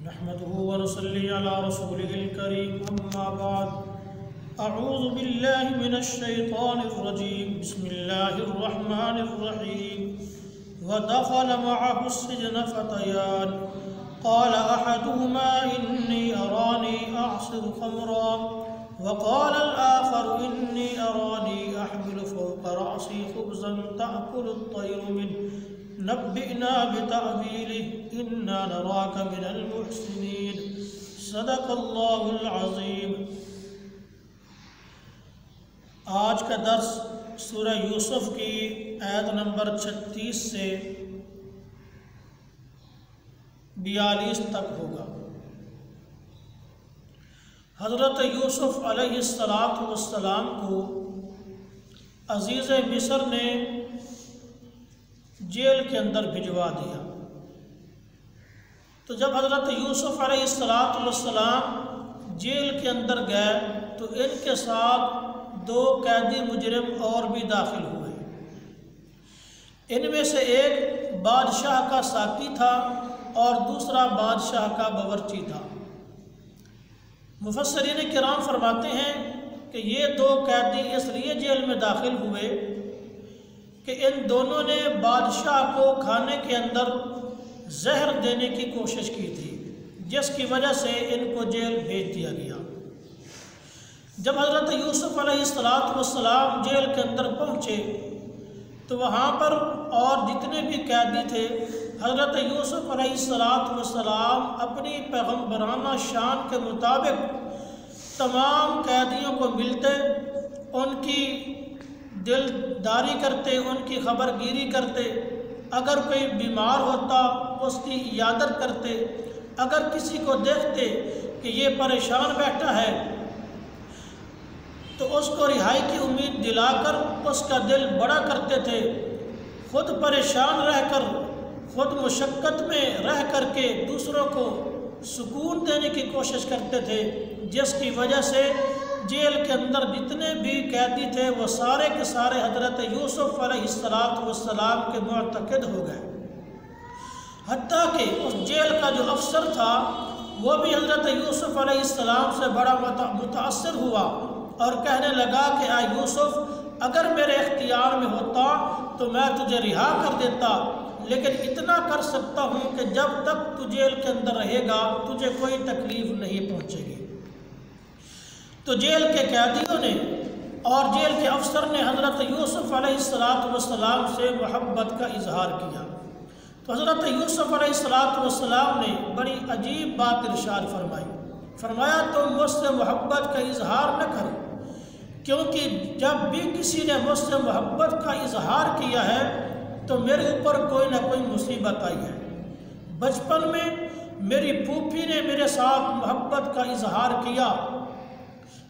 نحمده ونصلي على رسوله الكريم أما بعد أعوذ بالله من الشيطان الرجيم بسم الله الرحمن الرحيم ودخل معه السجن فتيان قال أحدهما إني أراني أعصر خمرا وقال الآخر إني أراني أحمل فوق رأسي خبزا تأكل الطير منه نبئنا بتأويله إنا نراك من المحسنين صدق اللہ العظیم۔ آج کا درس سورہ یوسف کی آیت نمبر 36 سے 42 تک ہوگا۔ حضرت یوسف علیہ السلام کو عزیز مصر نے جیل کے اندر بھجوا دیا۔ تو جب حضرت یوسف علیہ السلام جیل کے اندر گئے تو ان کے ساتھ 2 قیدی مجرم اور بھی داخل ہوئے۔ ان میں سے ایک بادشاہ کا ساقی تھا اور دوسرا بادشاہ کا باورچی تھا۔ مفسرین کرام فرماتے ہیں کہ یہ 2 قیدی اس لیے جیل میں داخل ہوئے کہ ان دونوں نے بادشاہ کو کھانے کے اندر زہر دینے کی کوشش کی تھی، جس کی وجہ سے ان کو جیل بھیج دیا گیا۔ جب حضرت یوسف علیہ السلام جیل کے اندر پہنچے تو وہاں پر اور جتنے بھی قیدی تھے، حضرت یوسف علیہ السلام اپنی پیغمبرانہ شان کے مطابق تمام قیدیوں کو ملتے، ان کی دلداری کرتے، ان کی خبر گیری کرتے، اگر کوئی بیمار ہوتا اس کی عیادت کرتے، اگر کسی کو دیکھتے کہ یہ پریشان بیٹھا ہے تو اس کو رہائی کی امید دلا کر اس کا دل بڑا کرتے تھے، خود پریشان رہ کر، خود مشقت میں رہ کر کے دوسروں کو سکون دینے کی کوشش کرتے تھے، جس کی وجہ سے جیل کے اندر جتنے بھی قیدی تھے وہ سارے کے سارے حضرت یوسف علیہ السلام کے معتقد ہو گئے۔ حتیٰ کہ اس جیل کا جو افسر تھا وہ بھی حضرت یوسف علیہ السلام سے بڑا متاثر ہوا اور کہنے لگا کہ اے یوسف، اگر میرے اختیار میں ہوتا تو میں تجھے رہا کر دیتا، لیکن اتنا کر سکتا ہوں کہ جب تک تو جیل کے اندر رہے گا تجھے کوئی تکلیف نہیں پہنچے گی۔ تو جیل کے قیدیوں نے اور جیل کے افسر نے حضرت یوسف علیہ السلام سے محبت کا اظہار کیا۔ تو حضرت یوسف علیہ السلام نے بڑی عجیب بات ارشاد فرمایا تم مجھ سے محبت کا اظہار نہ کرو، کیونکہ جب بھی کسی نے مجھ سے محبت کا اظہار کیا ہے تو میرے اوپر کوئی نہ کوئی مصیبت آئی ہے۔ بچپن میں میری پھوپھی نے میرے ساتھ محبت کا اظہار کیا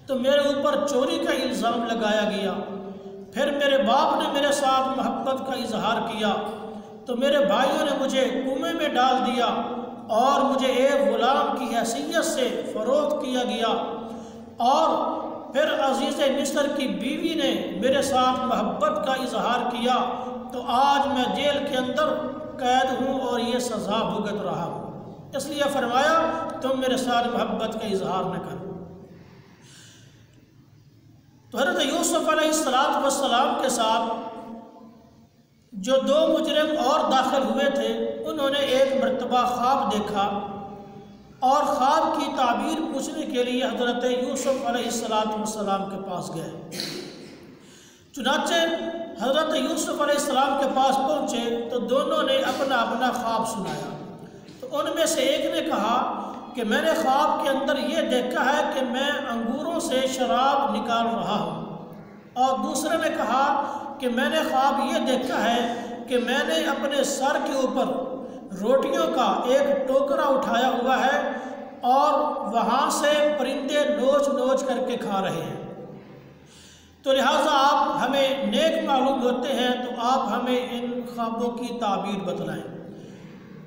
تو میرے اوپر چوری کا الزام لگایا گیا، پھر میرے باپ نے میرے ساتھ محبت کا اظہار کیا تو میرے بھائیوں نے مجھے کنویں میں ڈال دیا اور مجھے ایک غلام کی حیثیت سے فروخت کیا گیا، اور پھر عزیز مصر کی بیوی نے میرے ساتھ محبت کا اظہار کیا تو آج میں جیل کے اندر قید ہوں اور یہ سزا بھگت رہا ہوں۔ اس لیے فرمایا تم میرے ساتھ محبت کا اظہار نہ کرو۔ تو حضرت یوسف علیہ السلام کے ساتھ جو 2 مجرم اور داخل ہوئے تھے، انہوں نے ایک مرتبہ خواب دیکھا اور خواب کی تعبیر پوچھنے کے لیے حضرت یوسف علیہ السلام کے پاس گئے۔ چنانچہ حضرت یوسف علیہ السلام کے پاس پہنچے تو دونوں نے اپنا اپنا خواب سنایا۔ تو ان میں سے ایک نے کہا کہ میں نے خواب کے اندر یہ دیکھا ہے کہ میں انگوروں سے شراب نکال رہا ہوں، اور دوسرے نے کہا کہ میں نے خواب یہ دیکھا ہے کہ میں نے اپنے سر کے اوپر روٹیوں کا ایک ٹوکرا اٹھایا ہوا ہے اور وہاں سے پرندے نوچ نوچ کر کے کھا رہے ہیں، تو لہٰذا آپ ہمیں نیک معلوم ہوتے ہیں تو آپ ہمیں ان خوابوں کی تعبیر بتلائیں۔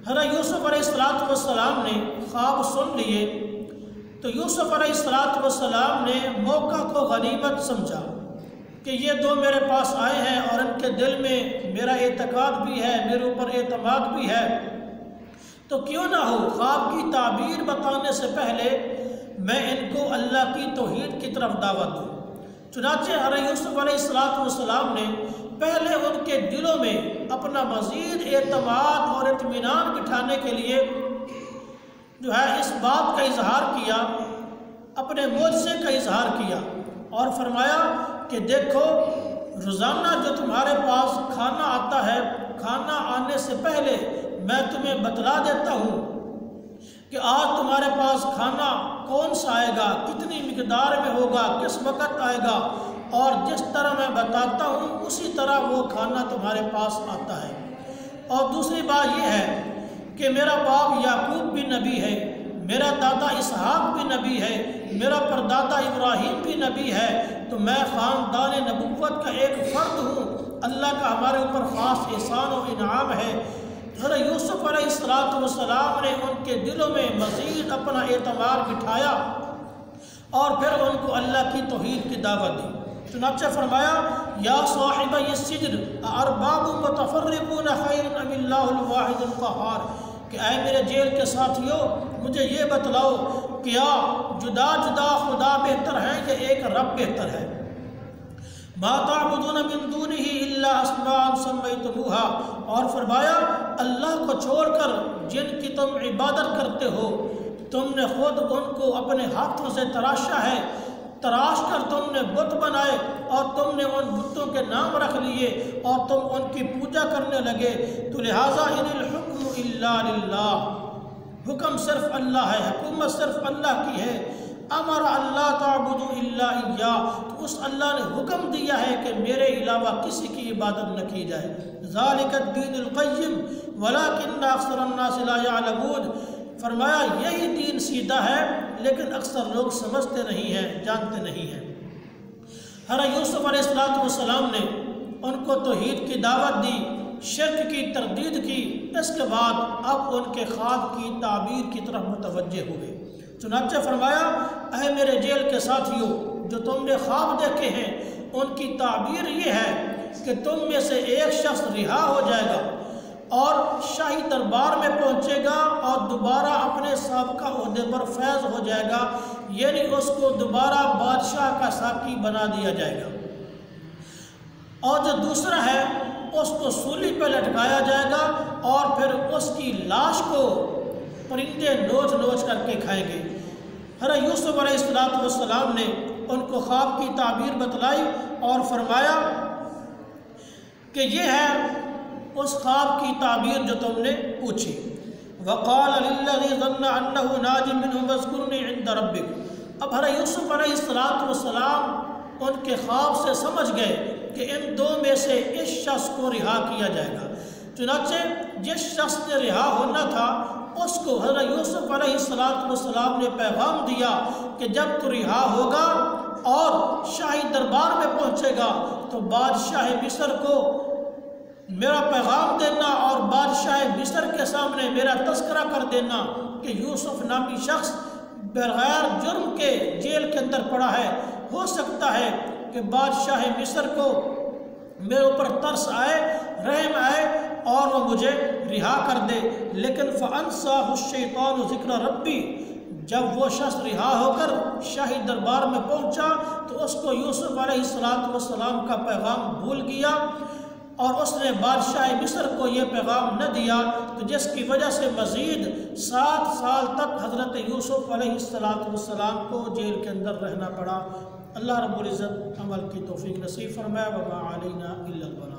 حضرت یوسف علیہ السلام نے خواب سن لیے تو یوسف علیہ السلام نے موقع کو غنیمت سمجھا کہ یہ 2 میرے پاس آئے ہیں اور ان کے دل میں میرا اعتقاد بھی ہے، میرے اوپر اعتماد بھی ہے، تو کیوں نہ ہو خواب کی تعبیر ہونے سے پہلے میں ان کو اللہ کی توحید کی طرف دعوت دوں۔ چنانچہ حضرت یوسف علیہ السلام نے پہلے ان کے دلوں میں اپنا مزید اعتماد اور اطمینان بٹھانے کے لیے جو ہے اس بات کا اظہار کیا، اپنے معجزے کا اظہار کیا اور فرمایا کہ دیکھو روزانہ جو تمہارے پاس کھانا آتا ہے، کھانا آنے سے پہلے میں تمہیں بتلا دیتا ہوں کہ آج تمہارے پاس کھانا کون سا آئے گا، کتنی مقدار میں ہوگا، کس وقت آئے گا، اور جس طرح میں بتاتا ہوں اسی طرح وہ کھانا تمہارے پاس آتا ہے۔ اور دوسری بات یہ ہے کہ میرا باپ یعقوب بھی نبی ہے، میرا دادا اسحاق بھی نبی ہے، میرا پردادا ابراہیم بھی نبی ہے، تو میں خاندان نبوت کا ایک فرد ہوں، اللہ کا ہمارے اوپر خاص احسان و انعام ہے۔ حضرت یوسف علیہ السلام نے ان کے دلوں میں مزید اپنا اعتماد بٹھایا اور پھر ان کو اللہ کی توحید کی دعوت دی۔ چنانچہ فرمایا یا صاحب السجن ارباب متفرقون خیر ام اللہ الواحد القہار، کہ اے میرے جیل کے ساتھیوں مجھے یہ بتلاؤ کیا جدا جدا خدا بہتر ہیں یا ایک رب بہتر ہے؟ ما تعبدون من دونہ الا اسماء سمیتموها، اور فرمایا اللہ کو چھوڑ کر جن کی تم عبادت کرتے ہو تم نے خود ان کو اپنے ہاتھوں سے تراشا ہے، تراش کر تم نے بت بنائے اور تم نے ان بتوں کے نام رکھ لیے اور تم ان کی پوجا کرنے لگے، تو لہٰذا ان الحکم الا للہ، حکم صرف اللہ ہے، حکومت صرف اللہ کی ہے۔ امر اللہ تعبدوا الا اياه، تو اس اللہ نے حکم دیا ہے کہ میرے علاوہ کسی کی عبادت نہ کی جائے۔ ذالک الدین القیم ولکن اکثر الناس لا يعلمون، فرمایا یہی دین سیدھا ہے لیکن اکثر لوگ سمجھتے نہیں ہیں، جانتے نہیں ہیں۔ حضرت یوسف علیہ السلام نے ان کو توحید کی دعوت دی، شرک کی تردید کی، اس کے بعد اب ان کے خواب کی تعبیر کی طرف متوجہ ہوئے۔ چنانچہ فرمایا اے میرے جیل کے ساتھیوں جو تم نے خواب دیکھے ہیں ان کی تعبیر یہ ہے کہ تم میں سے ایک شخص رہا ہو جائے گا اور شاہی دربار میں پہنچے گا اور دوبارہ اپنے سابقہ عہدے پر فیض ہو جائے گا، یعنی اس کو دوبارہ بادشاہ کا ساقی بنا دیا جائے گا، اور جو دوسرا ہے اس کو سولی پہ لٹکایا جائے گا اور پھر اس کی لاش کو پرندے نوچ نوچ کر کے کھائیں گے۔ حضرت یوسف علیہ السلام نے ان کو خواب کی تعبیر بتلائی اور فرمایا کہ یہ ہے اس خواب کی تعبیر جو تم نے پوچھی۔ وقال للذی ظن انہ ناج منہ اذکرنی عند ربک، اب حضرت یوسف علیہ السلام ان کے خواب سے سمجھ گئے کہ ان دو میں سے اس شخص کو رہا کیا جائے گا۔ چنانچہ جس شخص نے رہا ہونا تھا اس کو حضرت یوسف علیہ السلام نے پیغام دیا کہ جب تو رہا ہوگا اور شاہی دربار میں پہنچے گا تو بادشاہ مصر کو میرا پیغام دینا اور بادشاہ مصر کے سامنے میرا تذکرہ کر دینا کہ یوسف نامی شخص بغیر جرم کے جیل کے اندر پڑا ہے، ہو سکتا ہے کہ بادشاہ مصر کو میرے اوپر ترس آئے، رحم آئے اور وہ مجھے رہا کر دے۔ لیکن فَأَنْسَاهُ الشَّيْطَانُ ذِكْرَ رَبِّي، جب وہ شخص رہا ہو کر شاہی دربار میں پہنچا تو اس کو یوسف علیہ السلام کا پیغام بھول گیا اور اس نے بادشاہ مصر کو یہ پیغام نہ دیا، تو جس کی وجہ سے مزید 7 سال تک حضرت یوسف علیہ السلام کو جیل کے اندر رہنا پڑا۔ اللہ رب العزت عمل کی توفیق نصیب فرمائے۔ وما علینا الا البلاغ۔